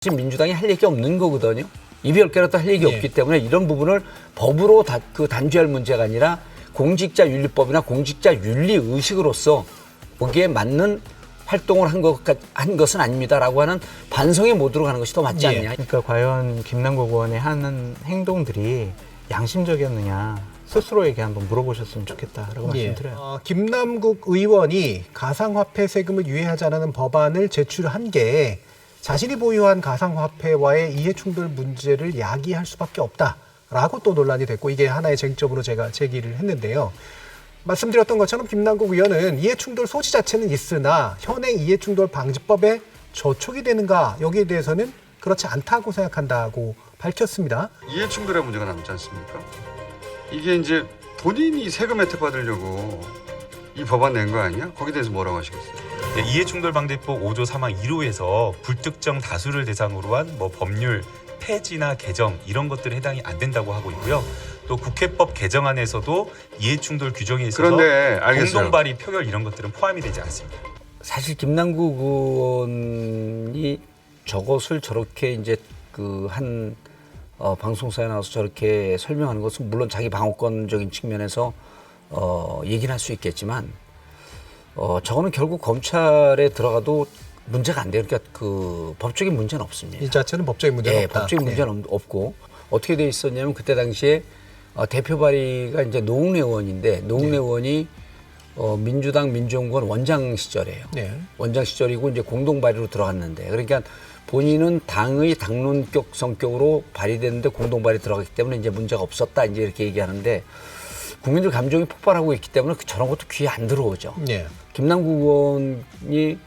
지금 민주당이 할 얘기 없는 거거든요. 입이 10개라도 할 얘기 없기 때문에 이런 부분을 법으로 단죄할 문제가 아니라 공직자윤리법이나 공직자윤리의식으로서 거기에 맞는 활동을 한 것은 아닙니다라고 하는 반성의 모드로 가는 것이 더 맞지 않냐. 그러니까 과연 김남국 의원의 하는 행동들이 양심적이었느냐 스스로에게 한번 물어보셨으면 좋겠다라고 말씀드려요. 김남국 의원이 가상화폐 세금을 유예하지 않는 법안을 제출한 게 자신이 보유한 가상화폐와의 이해충돌 문제를 야기할 수밖에 없다라고 또 논란이 됐고, 이게 하나의 쟁점으로 제가 제기를 했는데요. 말씀드렸던 것처럼 김남국 의원은 이해충돌 소지 자체는 있으나 현행 이해충돌 방지법에 저촉이 되는가, 여기에 대해서는 그렇지 않다고 생각한다고 밝혔습니다. 이해충돌의 문제가 남지 않습니까? 이게 이제 본인이 세금 혜택 받으려고 이 법안 낸 거 아니야? 거기에 대해서 뭐라고 하시겠어요? 네, 이해충돌방지법 5조 3항 1호에서 불특정 다수를 대상으로 한 법률 폐지나 개정 이런 것들에 해당이 안 된다고 하고 있고요. 또 국회법 개정안에서도 이해충돌 규정에 있어서 그런데 알겠어요. 공동발의 표결 이런 것들은 포함이 되지 않습니다. 사실 김남국 의원이 저것을 저렇게 이제 방송사에 나와서 저렇게 설명하는 것은 물론 자기 방어권적인 측면에서 얘기는 할 수 있겠지만 저거는 결국 검찰에 들어가도 문제가 안 돼요. 그러니까 법적인 문제는 없습니다. 이 자체는 법적인 문제는 없다. 법적인 문제는 없고 어떻게 돼 있었냐면 그때 당시에 대표 발의가 이제 노웅래 의원인데 노웅래 의원이 민주당 민주연구원 원장 시절이에요. 원장 시절이고 이제 공동 발의로 들어갔는데 그러니까 본인은 당의 당론격 성격으로 발의됐는데 공동 발의 들어갔기 때문에 이제 문제가 없었다 이제 이렇게 얘기하는데 국민들 감정이 폭발하고 있기 때문에 저런 것도 귀에 안 들어오죠. 김남국 의원이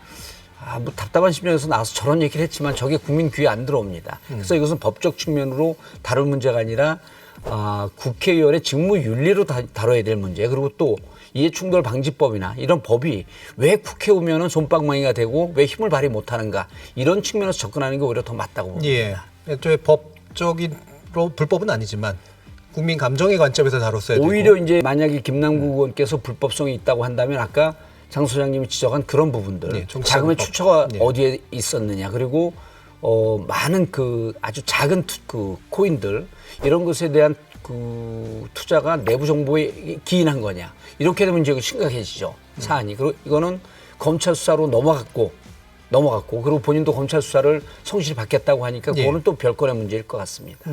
뭐 답답한 심정에서 나와서 저런 얘기를 했지만 저게 국민 귀에 안 들어옵니다. 그래서 이것은 법적 측면으로 다룰 문제가 아니라 국회의원의 직무윤리로 다뤄야 될 문제. 그리고 또 이해충돌 방지법이나 이런 법이 왜 국회 오면은 솜방망이가 되고 왜 힘을 발휘 못하는가 이런 측면에서 접근하는 게 오히려 더 맞다고 봅니다. 애초에 법적으로 불법은 아니지만 국민 감정의 관점에서 다뤘어야 되고. 오히려 이제 만약에 김남국 의원께서 불법성이 있다고 한다면 아까 장 소장님이 지적한 그런 부분들, 자금의 출처가 어디에 있었느냐, 그리고 많은 아주 작은 코인들 이런 것에 대한 투자가 내부 정보에 기인한 거냐, 이렇게 되면 이제 심각해지죠 사안이. 그리고 이거는 검찰 수사로 넘어갔고 그리고 본인도 검찰 수사를 성실히 받겠다고 하니까 그거는 또 별건의 문제일 것 같습니다.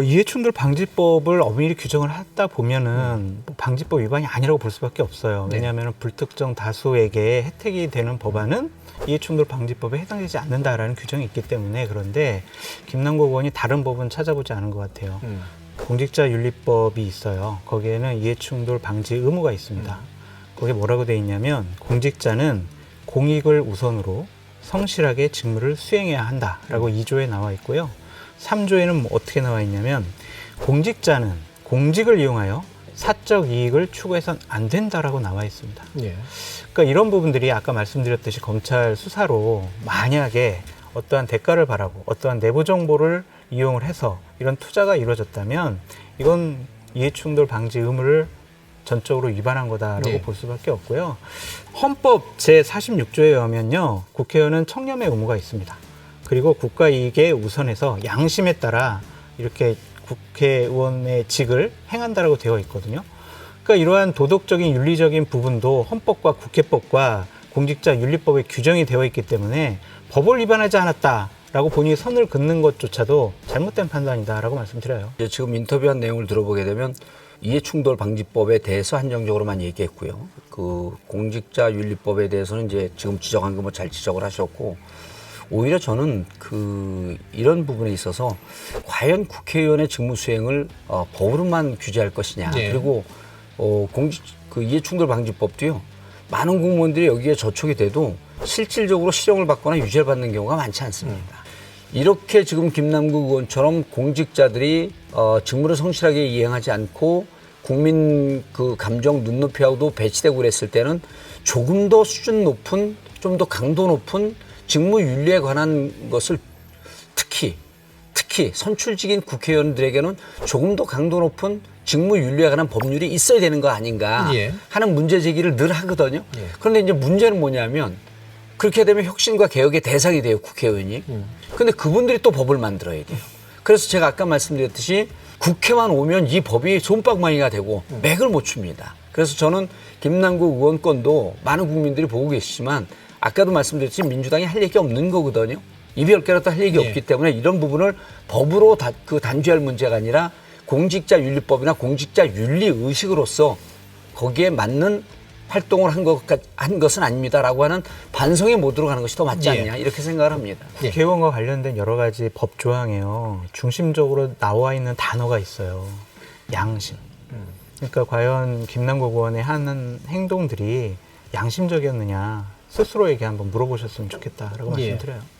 이해충돌 방지법을 엄밀히 규정을 하다 보면은 방지법 위반이 아니라고 볼 수밖에 없어요. 왜냐하면 불특정 다수에게 혜택이 되는 법안은 이해충돌 방지법에 해당되지 않는다라는 규정이 있기 때문에. 그런데 김남국 의원이 다른 법은 찾아보지 않은 것 같아요. 공직자윤리법이 있어요. 거기에는 이해충돌 방지 의무가 있습니다. 거기에 뭐라고 돼 있냐면 공직자는 공익을 우선으로 성실하게 직무를 수행해야 한다라고 2조에 나와 있고요. 3조에는 어떻게 나와 있냐면 공직자는 공직을 이용하여 사적 이익을 추구해서는 안 된다라고 나와 있습니다. 그러니까 이런 부분들이 아까 말씀드렸듯이 검찰 수사로 만약에 어떠한 대가를 바라고 어떠한 내부 정보를 이용을 해서 이런 투자가 이루어졌다면 이건 이해충돌 방지 의무를 전적으로 위반한 거다라고 볼 수밖에 없고요. 헌법 제46조에 의하면요, 국회의원은 청렴의 의무가 있습니다. 그리고 국가 이익에 우선해서 양심에 따라 이렇게 국회의원의 직을 행한다라고 되어 있거든요. 그러니까 이러한 도덕적인 윤리적인 부분도 헌법과 국회법과 공직자윤리법에 규정이 되어 있기 때문에 법을 위반하지 않았다라고 본인이 선을 긋는 것조차도 잘못된 판단이다라고 말씀드려요. 지금 인터뷰한 내용을 들어보게 되면 이해충돌 방지법에 대해서 한정적으로만 얘기했고요. 공직자윤리법에 대해서는 이제 지금 지적한 거 뭐 잘 지적을 하셨고, 오히려 저는 이런 부분에 있어서 과연 국회의원의 직무 수행을 법으로만 규제할 것이냐. 그리고 이해충돌 방지법도요, 많은 공무원들이 여기에 저촉이 돼도 실질적으로 실형을 받거나 유죄를 받는 경우가 많지 않습니다. 이렇게 지금 김남국 의원처럼 공직자들이 직무를 성실하게 이행하지 않고 국민 감정 눈높이하고도 배치되고 그랬을 때는 조금 더 수준 높은, 좀 더 강도 높은 직무 윤리에 관한 것을 특히 선출직인 국회의원들에게는 조금 더 강도 높은 직무 윤리에 관한 법률이 있어야 되는 거 아닌가 하는 문제 제기를 늘 하거든요. 그런데 이제 문제는 뭐냐면 그렇게 되면 혁신과 개혁의 대상이 돼요, 국회의원이. 근데 그분들이 또 법을 만들어야 돼요. 그래서 제가 아까 말씀드렸듯이 국회만 오면 이 법이 솜방망이가 되고 맥을 못 춥니다. 그래서 저는 김남국 의원 건도 많은 국민들이 보고 계시지만 아까도 말씀드렸지 민주당이 할 얘기 없는 거거든요. 입이 10개라도 할 얘기 없기 때문에 이런 부분을 법으로 단죄할 문제가 아니라 공직자윤리법이나 공직자윤리의식으로서 거기에 맞는 활동을 한 것은 아닙니다라고 하는 반성의 모드로 가는 것이 더 맞지 않냐 이렇게 생각을 합니다. 국회의원과 관련된 여러 가지 법 조항에요. 중심적으로 나와 있는 단어가 있어요. 양심. 그러니까 과연 김남국 의원의 하는 행동들이 양심적이었느냐 스스로에게 한번 물어보셨으면 좋겠다라고 말씀드려요.